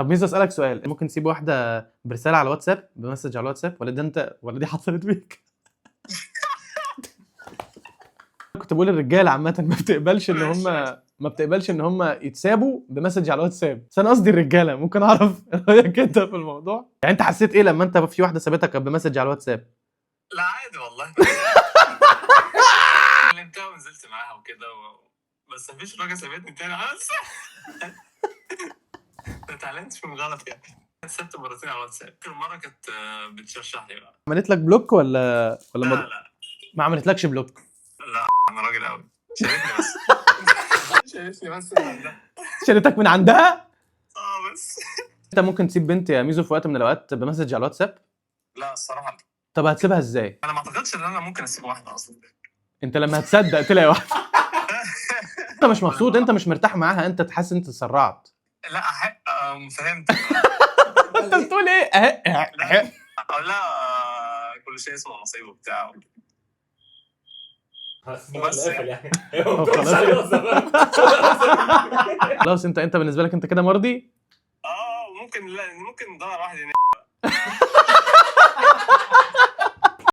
طب ميزو اسالك سؤال، ممكن تسيب واحده برساله على الواتساب، بمسج على الواتساب، ولا ده انت ولا دي حصلت بيك؟ كنت بقول الرجاله عامه ما بتقبلش ان هم يتسابوا بمسج على الواتساب، بس انا قصدي الرجاله. ممكن اعرف رايك انت في الموضوع؟ يعني انت حسيت ايه لما انت في واحده سابتك بمسج على الواتساب؟ لا عادي والله. كلمتها ونزلت معاها وكده بس مفيش راجل سابتني تاني خلاص. ما اتعلمتش من غلط يعني. سبت مرتين على الواتساب، كل مره كانت بتشرشح لي بقى. عملت لك بلوك ولا لا ما... لا ما عملتلكش بلوك؟ لا انا راجل قوي، شالتني بس. شالتني بس من عندها. شالتك من عندها؟ بس. انت ممكن تسيب بنت يا ميزو في وقت من الاوقات بمسج على الواتساب؟ لا الصراحه طب هتسيبها ازاي؟ انا ما اعتقدش ان انا ممكن اسيب واحده اصلا. انت لما هتصدق تلاقي واحده انت مش مبسوط، انت مش مرتاح معاها، انت تحس انت اتسرعت. لا فهمت. انت بتقول ايه؟ لا اقول لها كل شيء اسمه نصيب وبتاع. بس يعني خلاص انت بالنسبه لك انت كده مرضي؟ ممكن لا ممكن ندور على واحد